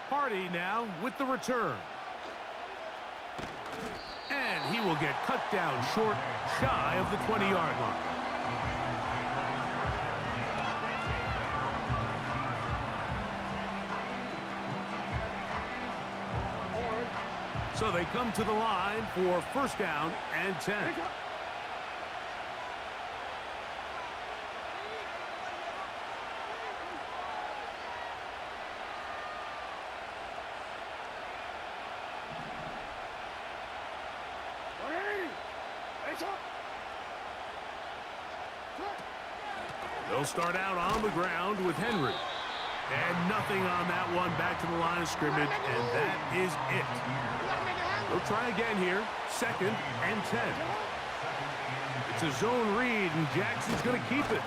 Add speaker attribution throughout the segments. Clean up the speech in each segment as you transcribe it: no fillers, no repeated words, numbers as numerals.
Speaker 1: Hardy now with the return. And he will get cut down short, shy of the 20-yard line. So they come to the line for first down and 10. They'll start out on the ground with Henry. And nothing on that one, back to the line of scrimmage, and that is it. They'll try again here, second and 10. It's a zone read, and Jackson's going to keep it.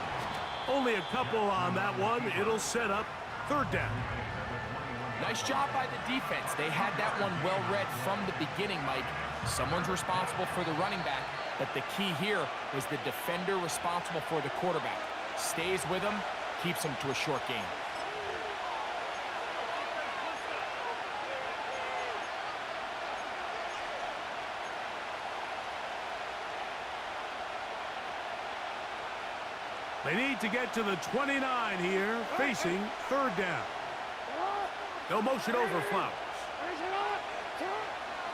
Speaker 1: Only a couple on that one. It'll set up third down.
Speaker 2: Nice job by the defense. They had that one well read from the beginning, Mike. Someone's responsible for the running back, but the key here was the defender responsible for the quarterback. Stays with him, keeps him to a short game.
Speaker 1: They need to get to the 29 here, facing third down. They'll motion over Flowers.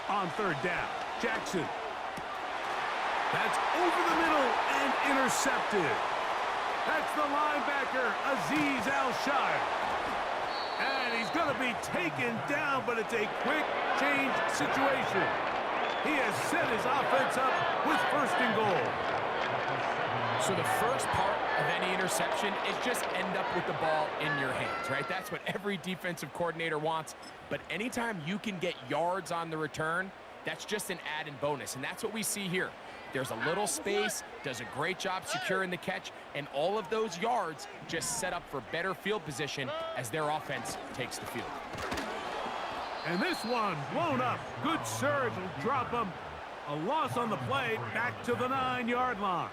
Speaker 1: On third down, Jackson. That's over the middle and intercepted. That's the linebacker, Azeez Al-Shire. And he's going to be taken down, but it's a quick change situation. He has set his offense up with first and goal.
Speaker 2: So the first part of any interception is just end up with the ball in your hands, right? That's what every defensive coordinator wants. But anytime you can get yards on the return, that's just an added bonus. And that's what we see here. There's a little space, does a great job securing the catch, and all of those yards just set up for better field position as their offense takes the field.
Speaker 1: And this one blown up. Good surge will drop him. A loss on the play, back to the 9-yard line.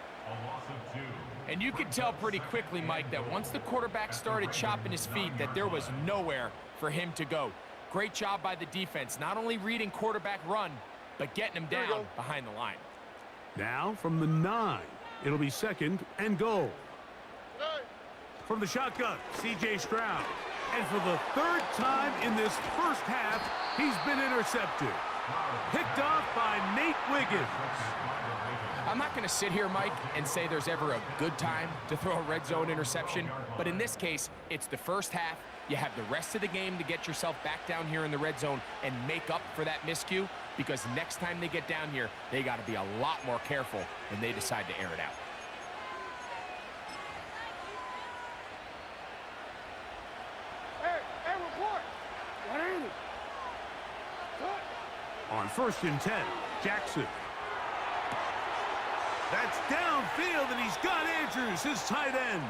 Speaker 2: And you could tell pretty quickly, Mike, that once the quarterback started chopping his feet, that there was nowhere for him to go. Great job by the defense, not only reading quarterback run, but getting him down behind the line.
Speaker 1: Now from the 9, it'll be second and goal. From the shotgun, C.J. Stroud. And for the third time in this first half, he's been intercepted. Picked off by Nate Wiggins.
Speaker 2: I'm not going to sit here, Mike, and say there's ever a good time to throw a red zone interception, but in this case, it's the first half. You have the rest of the game to get yourself back down here in the red zone and make up for that miscue, because next time they get down here, they got to be a lot more careful when they decide to air it out.
Speaker 3: Hey, report! What ain't it?
Speaker 1: On first and 10, Jackson. That's downfield, and he's got Andrews, his tight end.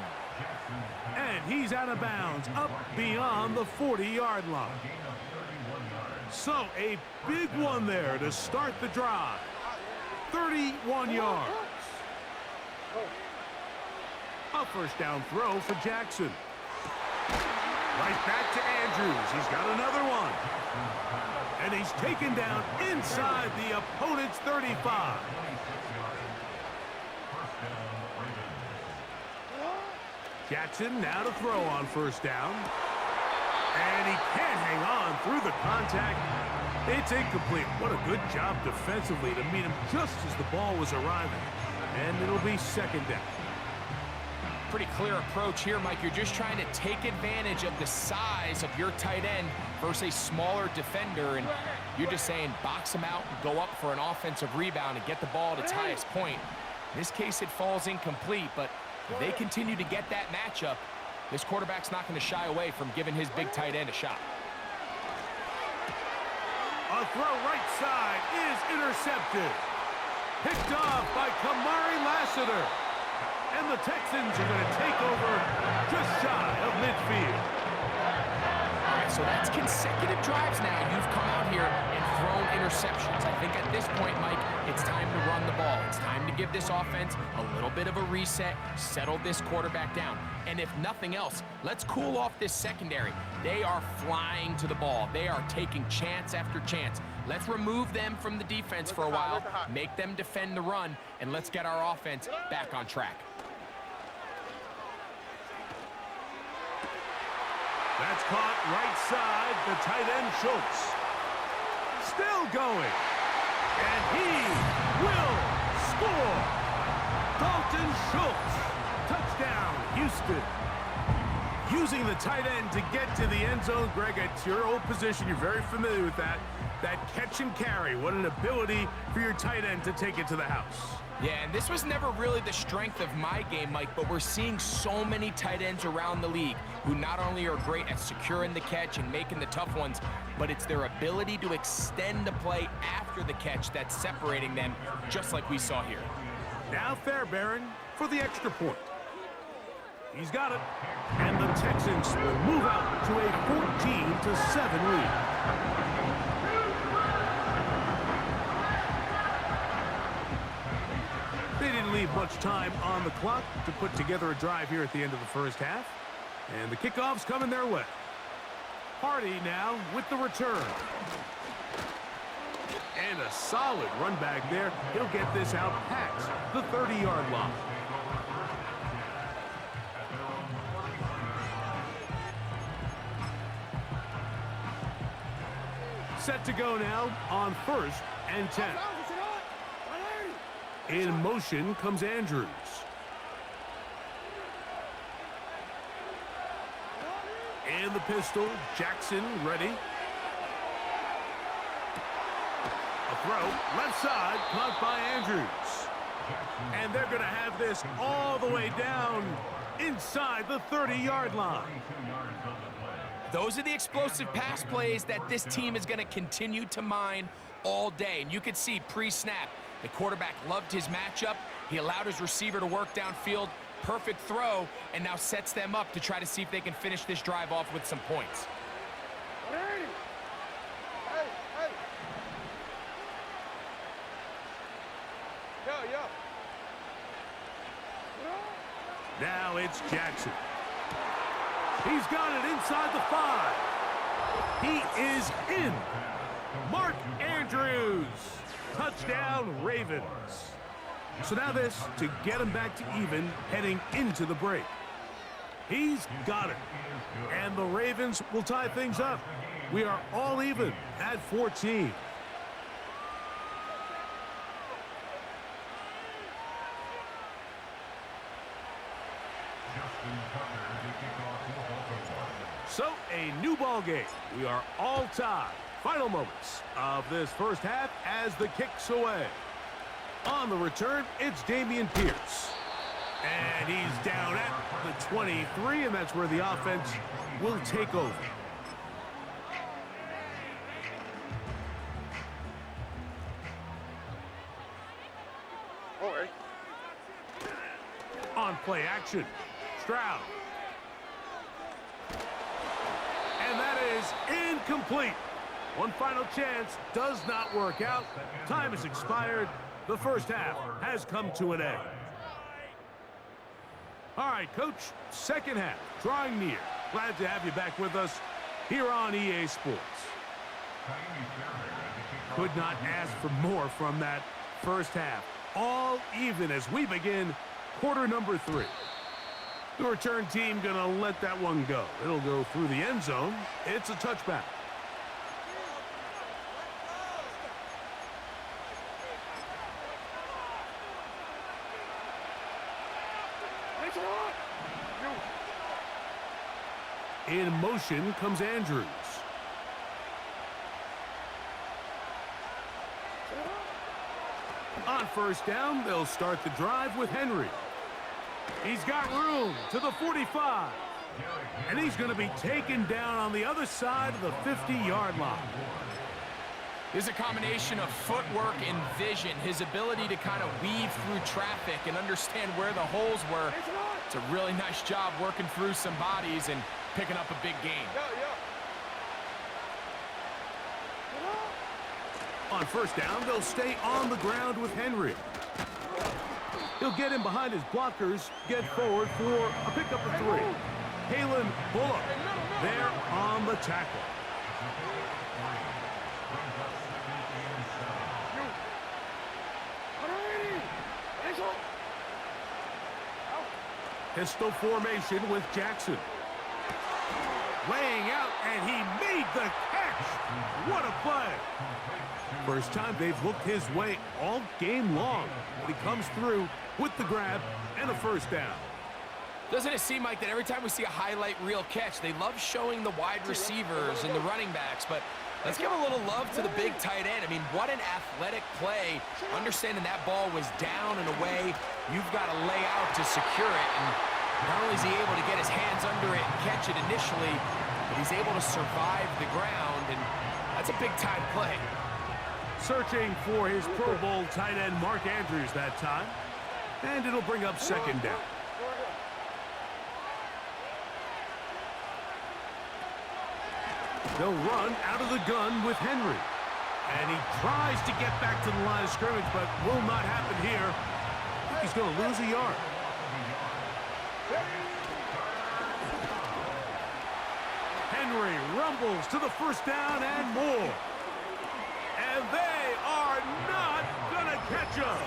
Speaker 1: And he's out of bounds, up beyond the 40-yard line. So a big one there to start the drive. 31 yards. A first down throw for Jackson. Right back to Andrews. He's got another one. And he's taken down inside the opponent's 35. Jackson now to throw on first down. And he can't hang on through the contact. It's incomplete. What a good job defensively to meet him just as the ball was arriving. And it'll be second down.
Speaker 2: Pretty clear approach here, Mike. You're just trying to take advantage of the size of your tight end versus a smaller defender, and you're just saying box him out and go up for an offensive rebound and get the ball at its highest point. In this case, it falls incomplete, but if they continue to get that matchup, this quarterback's not going to shy away from giving his big tight end a shot.
Speaker 1: A throw right side is intercepted. Picked off by Kamari Lassiter. And the Texans are going to take over just shy of midfield.
Speaker 2: All right, So that's consecutive drives now. You've come out here and thrown interceptions. I think at this point, Mike, it's time to run the ball. It's time to give this offense a little bit of a reset, settle this quarterback down. And if nothing else, let's cool off this secondary. They are flying to the ball. They are taking chance after chance. Let's remove them from the defense for a while, make them defend the run, and let's get our offense back on track.
Speaker 1: That's caught right side, the tight end Schultz. Still going. And he will score. Dalton Schultz. Touchdown, Houston. Using the tight end to get to the end zone. Greg, it's your old position. You're very familiar with that. That catch and carry. What an ability for your tight end to take it to the house.
Speaker 2: Yeah, and this was never really the strength of my game, Mike, but we're seeing so many tight ends around the league who not only are great at securing the catch and making the tough ones, but it's their ability to extend the play after the catch that's separating them, just like we saw here.
Speaker 1: Now Fairbairn for the extra point. He's got it. And the Texans will move out to a 14-7 lead. They didn't leave much time on the clock to put together a drive here at the end of the first half. And the kickoff's coming their way. Hardy now with the return. And a solid run back there. He'll get this out past the 30-yard line. Set to go now on 1st and 10. In motion comes Andrews. And the pistol, Jackson ready. A throw, left side, caught by Andrews. And they're going to have this all the way down inside the 30-yard line.
Speaker 2: Those are the explosive pass plays that this team is going to continue to mine all day. And you can see pre-snap, the quarterback loved his matchup. He allowed his receiver to work downfield. Perfect throw, and now sets them up to try to see if they can finish this drive off with some points.
Speaker 1: Now it's Jackson. He's got it inside the 5. He is in. Mark Andrews. Touchdown, Ravens. So now this to get him back to even heading into the break. He's got it. And the Ravens will tie things up. We are all even at 14. So, a new ball game. We are all tied. Final moments of this first half as the kick's away. On the return, it's Dameon Pierce. And he's down at the 23, and that's where the offense will take over. On play action, Stroud. And that is incomplete. One final chance does not work out. Time has expired. The first half has come to an end. All right, Coach, second half drawing near. Glad to have you back with us here on EA Sports. Could not ask for more from that first half. All even as we begin quarter number 3. The return team gonna let that one go. It'll go through the end zone. It's a touchback. In motion comes Andrews. On first down, they'll start the drive with Henry. He's got room to the 45. And he's going to be taken down on the other side of the 50-yard line.
Speaker 2: There's a combination of footwork and vision, his ability to kind of weave through traffic and understand where the holes were. It's a really nice job working through some bodies and picking up a big gain.
Speaker 1: On first down, they'll stay on the ground with Henry. He'll get in behind his blockers, get forward for a pickup of 3. Kalen Bullock there on the tackle. Pistol formation with Jackson. Laying out, and he made the catch. What a play. First time they've looked his way all game long. But he comes through with the grab and a first down.
Speaker 2: Doesn't it seem like that every time we see a highlight reel catch, they love showing the wide receivers and the running backs, but let's give a little love to the big tight end. I mean, what an athletic play. Understanding that ball was down and away, you've got to lay out to secure it. And not only is he able to get his hands under it and catch it initially, but he's able to survive the ground, and that's a big-time play.
Speaker 1: Searching for his Pro Bowl tight end Mark Andrews that time, and it'll bring up second down. They'll run out of the gun with Henry. And he tries to get back to the line of scrimmage, but will not happen here. He's going to lose a yard. Henry rumbles to the first down and more. And they are not going to catch him.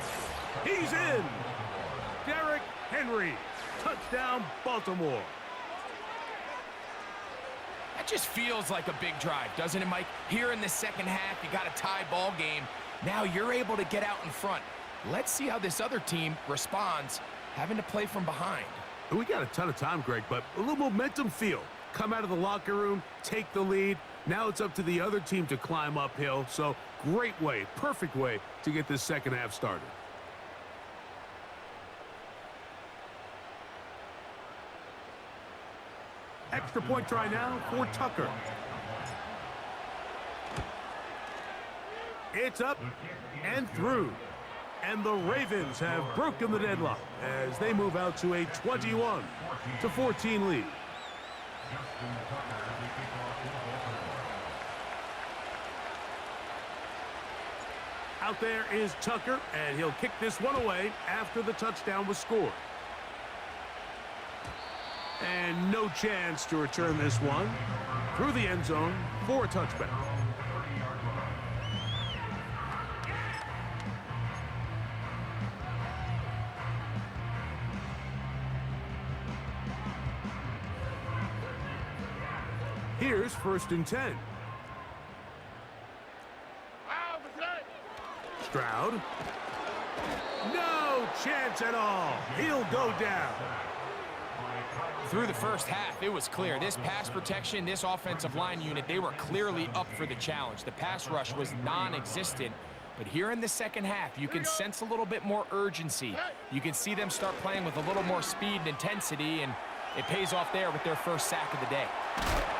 Speaker 1: He's in. Derrick Henry. Touchdown, Baltimore.
Speaker 2: That just feels like a big drive, doesn't it, Mike? Here in the second half, you got a tie ball game. Now you're able to get out in front. Let's see how this other team responds, having to play from behind.
Speaker 1: We got a ton of time, Greg, but a little momentum feel. Come out of the locker room, take the lead. Now it's up to the other team to climb uphill. So great way, perfect way to get this second half started. Extra point try now for Tucker. It's up and through. And the Ravens have broken the deadlock as they move out to a 21-14 lead. Out there is Tucker, and he'll kick this one away after the touchdown was scored. And no chance to return this one through the end zone for a touchback. Here's first and 10. Stroud. No chance at all. He'll go down.
Speaker 2: Through the first half, it was clear. This pass protection, this offensive line unit, they were clearly up for the challenge. The pass rush was non-existent. But here in the second half, you can sense a little bit more urgency. You can see them start playing with a little more speed and intensity, and it pays off there with their first sack of the day.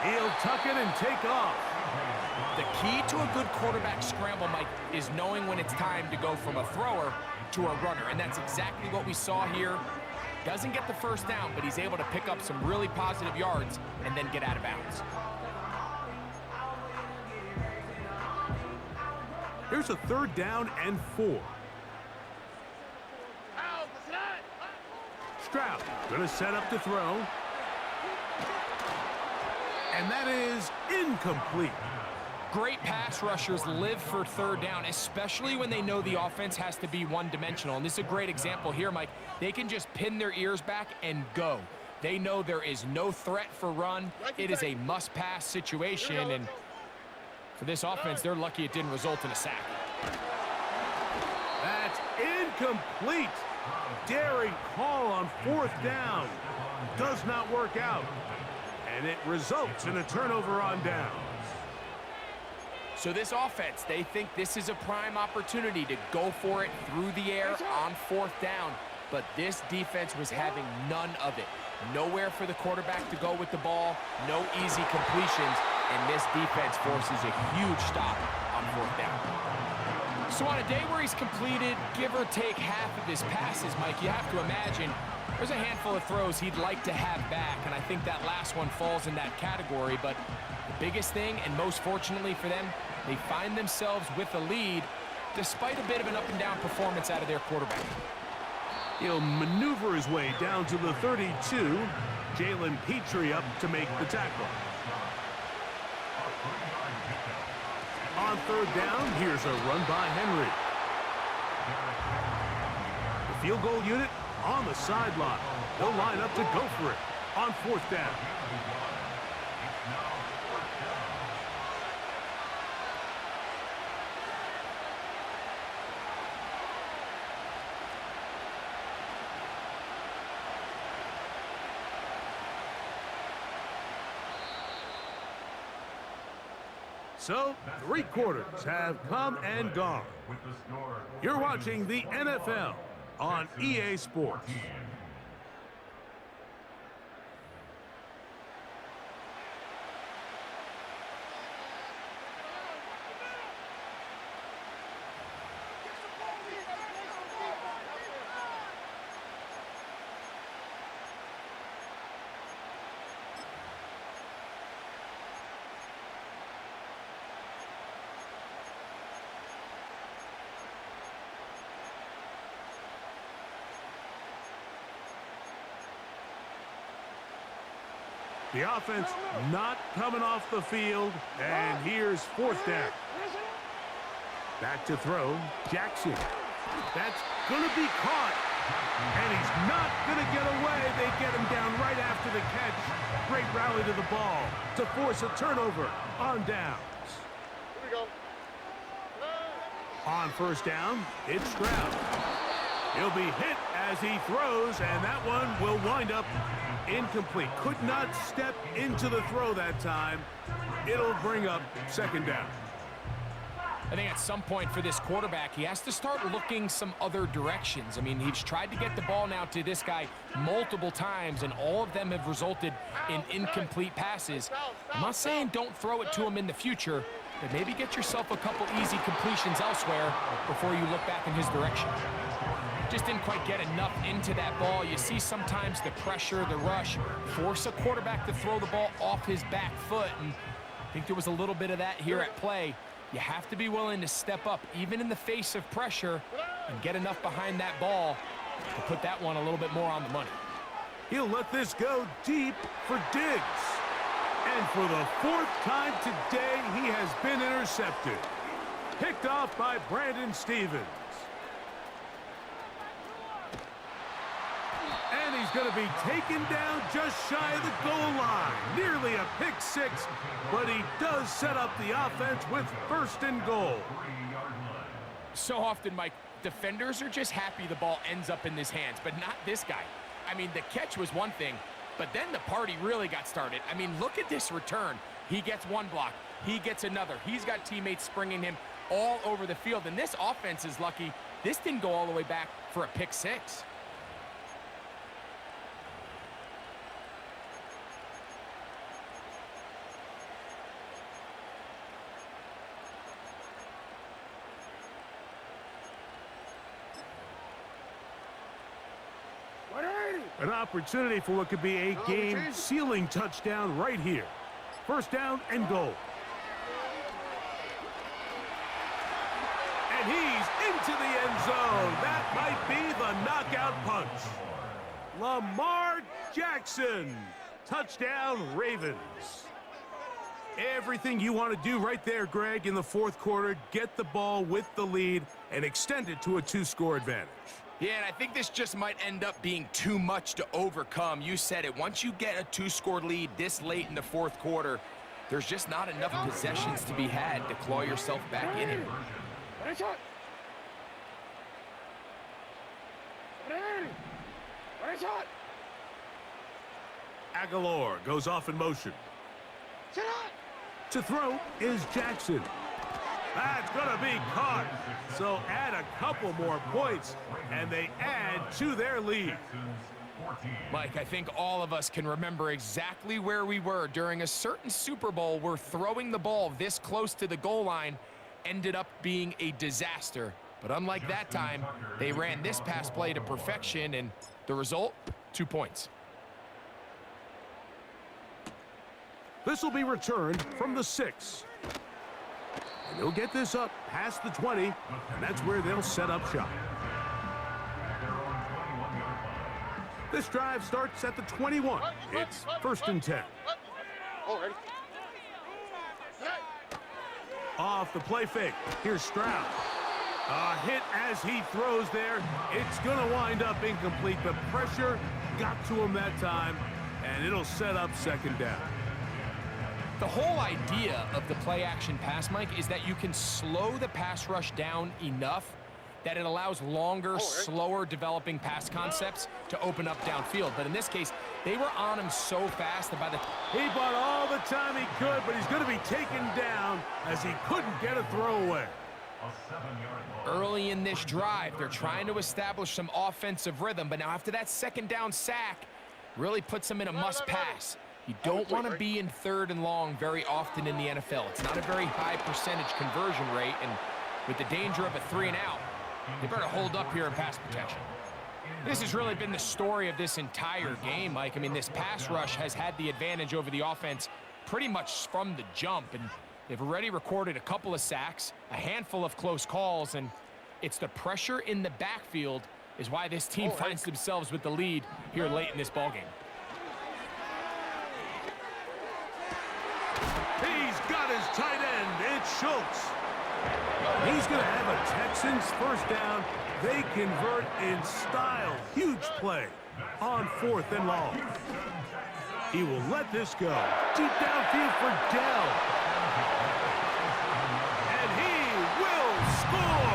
Speaker 1: He'll tuck it and take off.
Speaker 2: The key to a good quarterback scramble, Mike, is knowing when it's time to go from a thrower to a runner, and that's exactly what we saw here. Doesn't get the first down, but he's able to pick up some really positive yards and then get out of bounds.
Speaker 1: Here's a third down and 4. Stroud gonna set up to throw. And that is incomplete.
Speaker 2: Great pass rushers live for third down, especially when they know the offense has to be one-dimensional. And this is a great example here, Mike. They can just pin their ears back and go. They know there is no threat for run. It is a must-pass situation, and for this offense, they're lucky it didn't result in a sack.
Speaker 1: That's incomplete. Daring call on fourth down. Does not work out. And it results in a turnover on down.
Speaker 2: So this offense, they think this is a prime opportunity to go for it through the air on fourth down. But this defense was having none of it. Nowhere for the quarterback to go with the ball, no easy completions, and this defense forces a huge stop on fourth down. So on a day where he's completed, give or take half of his passes, Mike, you have to imagine There's a handful of throws he'd like to have back, and I think that last one falls in that category. But the biggest thing, and most fortunately for them, they find themselves with a lead despite a bit of an up-and-down performance out of their quarterback.
Speaker 1: He'll maneuver his way down to the 32. Jalen Petrie up to make the tackle. On third down, here's a run by Henry. The field goal unit on the sideline. They'll line up to go for it on fourth down. So, 3 quarters have come and gone. You're watching the NFL on EA Sports. The offense not coming off the field, and here's fourth down. Back to throw, Jackson. That's going to be caught, and he's not going to get away. They get him down right after the catch. Great rally to the ball to force a turnover on downs.
Speaker 3: Here we go.
Speaker 1: On first down, it's Stroud. He'll be hit as he throws, and that one will wind up incomplete. Could not step into the throw that time. It'll bring up second down.
Speaker 2: I think at some point for this quarterback, he has to start looking some other directions. I mean, he's tried to get the ball now to this guy multiple times, and all of them have resulted in incomplete passes. I'm not saying don't throw it to him in the future, but maybe get yourself a couple easy completions elsewhere before you look back in his direction. Just didn't quite get enough into that ball. You see sometimes the pressure, the rush, force a quarterback to throw the ball off his back foot, and I think there was a little bit of that here at play. You have to be willing to step up, even in the face of pressure, and get enough behind that ball to put that one a little bit more on the money.
Speaker 1: He'll let this go deep for Diggs. And for the 4th time today, he has been intercepted. Picked off by Brandon Stevens. And he's going to be taken down just shy of the goal line. Nearly a pick six, but he does set up the offense with first and goal.
Speaker 2: So often, Mike, defenders are just happy the ball ends up in his hands, but not this guy. I mean, the catch was one thing, but then the party really got started. I mean, look at this return. He gets one block. He gets another. He's got teammates springing him all over the field, and this offense is lucky. This didn't go all the way back for a pick six.
Speaker 1: An opportunity for what could be a game-sealing touchdown right here. First down and goal. And he's into the end zone. That might be the knockout punch. Lamar Jackson. Touchdown, Ravens. Everything you want to do right there, Greg, in the 4th quarter. Get the ball with the lead and extend it to a 2-score advantage.
Speaker 2: Yeah, and I think this just might end up being too much to overcome. You said it. Once you get a 2-score lead this late in the 4th quarter, there's just not enough possessions to be had to claw yourself back in it.
Speaker 1: Aguilar goes off in motion. To throw is Jackson. That's going to be caught. So add a couple more points, and they add to their lead.
Speaker 2: Mike, I think all of us can remember exactly where we were during a certain Super Bowl where throwing the ball this close to the goal line ended up being a disaster. But unlike that time, they ran this pass play to perfection, and the result, 2 points.
Speaker 1: This will be returned from the 6. And they'll get this up past the 20, and that's where they'll set up shop. This drive starts at the 21. It's 1st and 10. Off the play fake. Here's Stroud. A hit as he throws there. It's going to wind up incomplete. The pressure got to him that time, and it'll set up 2nd down.
Speaker 2: The whole idea of the play-action pass, Mike, is that you can slow the pass rush down enough that it allows longer, slower developing pass concepts to open up downfield. But in this case, they were on him so fast that by the...
Speaker 1: He bought all the time he could, but he's going to be taken down as he couldn't get a throwaway.
Speaker 2: Early in this drive, they're trying to establish some offensive rhythm, but now after that 2nd down sack, really puts them in a must-pass. You don't want to be in 3rd and long very often in the NFL. It's not a very high percentage conversion rate, and with the danger of a 3 and out, they better hold up here in pass protection. This has really been the story of this entire game, Mike. I mean, this pass rush has had the advantage over the offense pretty much from the jump, and they've already recorded a couple of sacks, a handful of close calls, and it's the pressure in the backfield is why this team finds themselves with the lead here late in this ballgame.
Speaker 1: He's got his tight end. It's Schultz. He's going to have a Texans 1st down. They convert in style. Huge play on 4th and long. He will let this go. Deep downfield for Dell. And he will score.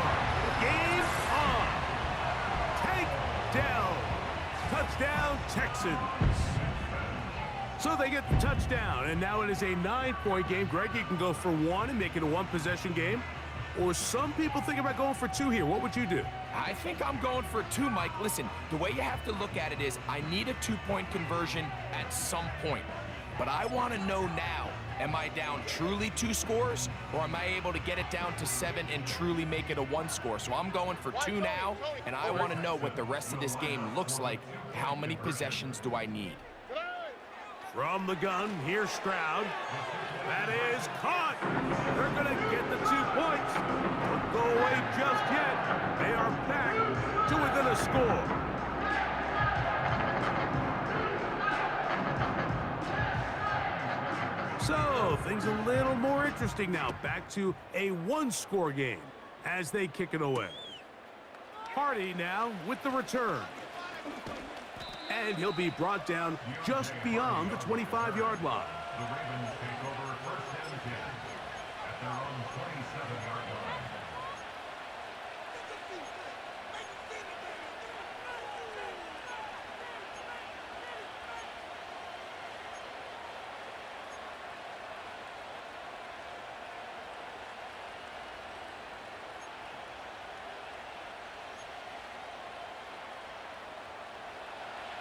Speaker 1: Game on. Take Dell. Touchdown, Texans. So they get the touchdown, and now it is a 9-point game. Greg, you can go for 1 and make it a 1-possession game. Or some people think about going for 2 here. What would you do?
Speaker 2: I think I'm going for 2, Mike. Listen, the way you have to look at it is I need a 2-point conversion at some point. But I want to know now, am I down truly 2 scores, or am I able to get it down to 7 and truly make it a 1 score? So I'm going for 2 now, and I want to know what the rest of this game looks like. How many possessions do I need?
Speaker 1: From the gun, here's Stroud. That is caught. They're going to get the 2 points. Don't go away just yet. They are back to within a score. So, things a little more interesting now. Back to a 1-score game as they kick it away. Hardy now with the return. And he'll be brought down just beyond the 25-yard line.
Speaker 4: The Ravens take over 1st and 10 at their own 27-yard line.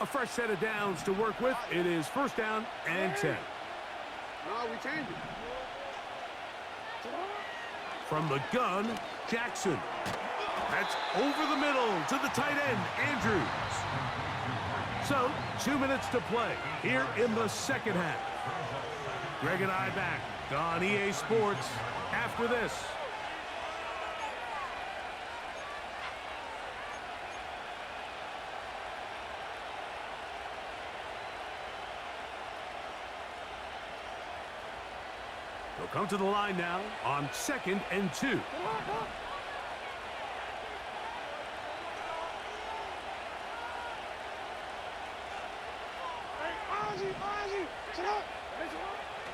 Speaker 1: A fresh set of downs to work with. It is 1st down and 10.
Speaker 3: No, we changed it.
Speaker 1: From the gun, Jackson. That's over the middle to the tight end, Andrews. So, 2 minutes to play here in the 2nd half. Greg and I back on EA Sports after this. They'll come to the line now on 2nd and 2.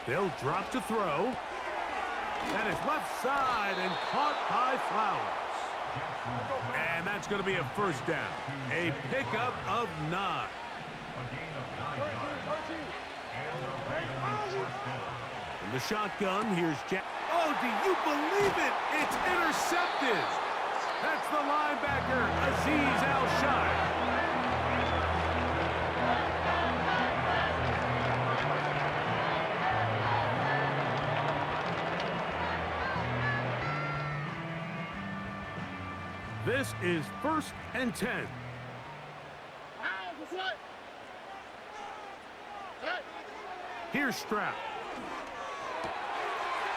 Speaker 1: They'll drop to throw. That is left side and caught by Flowers. And that's going to be a 1st down. A pickup of 9. In the shotgun, here's Jack. Oh, do you believe it? It's intercepted. That's the linebacker, Azeez Al-Shai. This is 1st and 10. Here's Stroud.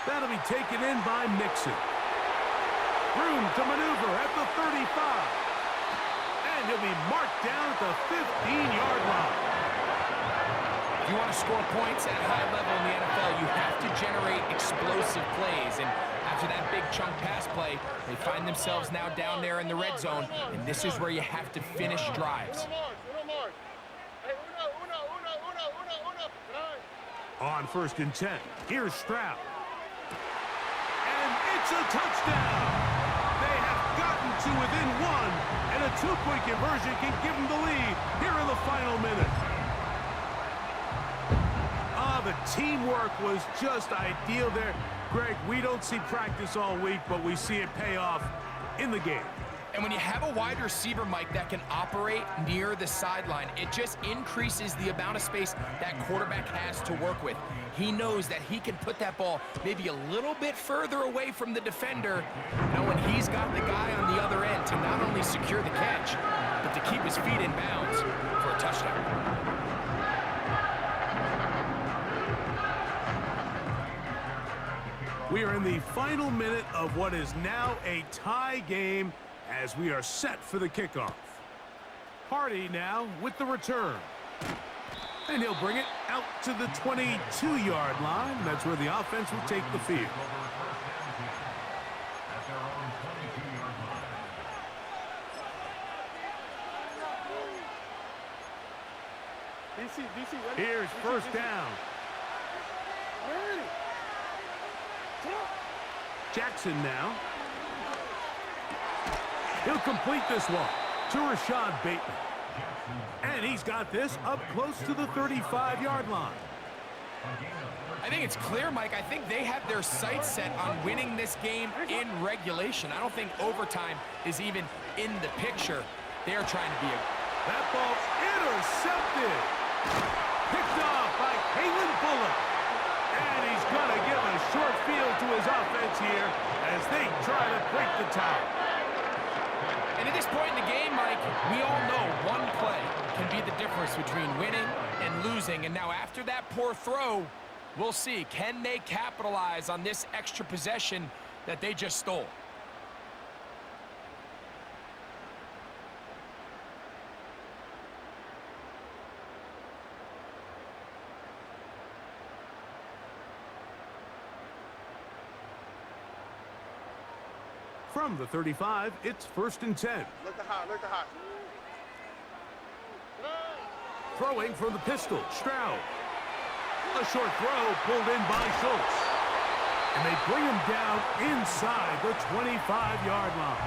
Speaker 1: That'll be taken in by Mixon. Room to maneuver at the 35. And he'll be marked down at the 15-yard line.
Speaker 2: If you want to score points at a high level in the NFL, you have to generate explosive plays. And after that big chunk pass play, they find themselves now down there in the red zone. And this is where you have to finish drives.
Speaker 1: On 1st and 10, here's Stroud. And it's a touchdown. They have gotten to within one, and a two-point conversion can give them the lead here in the final minute. The teamwork was just ideal there. Greg, we don't see practice all week, but we see it pay off in the game.
Speaker 2: And when you have a wide receiver, Mike, that can operate near the sideline, it just increases the amount of space that quarterback has to work with. He knows that he can put that ball maybe a little bit further away from the defender, knowing he's got the guy on the other end to not only secure the catch, but to keep his feet in bounds for a touchdown.
Speaker 1: We are in the final minute of what is now a tie game as we are set for the kickoff. Hardy now with the return. And he'll bring it out to the 22-yard line. That's where the offense will take the field. Here's 1st down. Jackson now. He'll complete this one to Rashad Bateman. And he's got this up close to the 35-yard line.
Speaker 2: I think it's clear, Mike. I think they have their sights set on winning this game in regulation. I don't think overtime is even in the picture. They're trying to be a...
Speaker 1: That ball intercepted. Picked off by Kalen Bullock. And he's going to give a short field to his offense here as they try to break the tie.
Speaker 2: And at this point in the game, Mike, we all know one play can be the difference between winning and losing. And now after that poor throw, we'll see. Can they capitalize on this extra possession that they just stole?
Speaker 1: From the 35, it's 1st and 10.
Speaker 3: Look the hot.
Speaker 1: Throwing from the pistol, Stroud. A short throw pulled in by Schultz. And they bring him down inside the 25-yard line.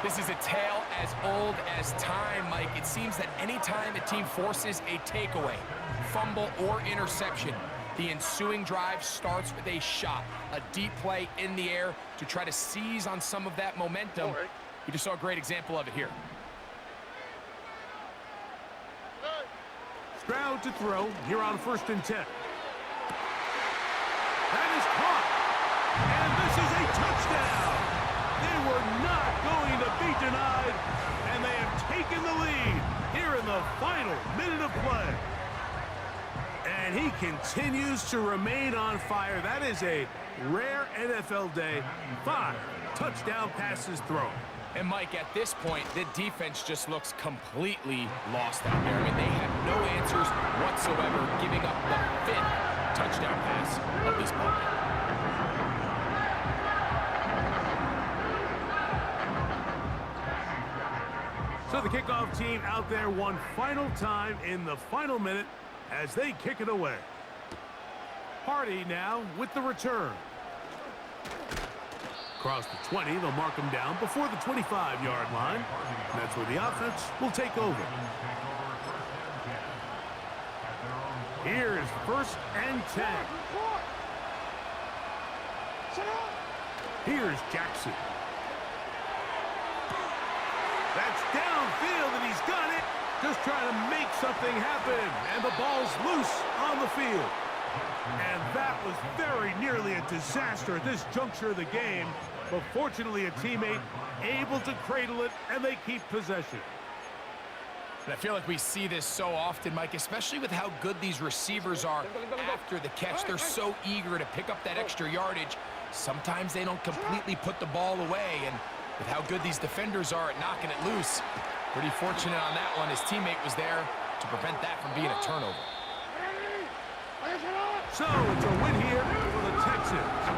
Speaker 2: This is a tale as old as time, Mike. It seems that anytime a team forces a takeaway, fumble, or interception, the ensuing drive starts with a shot, a deep play in the air to try to seize on some of that momentum. You just saw a great example of it here.
Speaker 1: Stroud to throw here on 1st and 10. That is caught. And this is a touchdown. They were not going to be denied, and they have taken the lead here in the final minute of play. And he continues to remain on fire. That is a rare NFL day. 5 touchdown passes thrown.
Speaker 2: And Mike, at this point, the defense just looks completely lost out there. I mean, they have no answers whatsoever, giving up the 5th touchdown pass of this ball game.
Speaker 1: So the kickoff team out there one final time in the final minute as they kick it away. Hardy now with the return. Across the 20, they'll mark him down before the 25-yard line. And that's where the offense will take over. Here's 1st and 10. Here's Jackson. That's downfield, and he's got it. Just trying to make something happen. And the ball's loose on the field. And that was very nearly a disaster at this juncture of the game. But fortunately, a teammate able to cradle it, and they keep possession.
Speaker 2: And I feel like we see this so often, Mike, especially with how good these receivers are after the catch. They're so eager to pick up that extra yardage. Sometimes they don't completely put the ball away, and with how good these defenders are at knocking it loose, pretty fortunate on that one. His teammate was there to prevent that from being a turnover.
Speaker 1: So it's a win here for the Texans.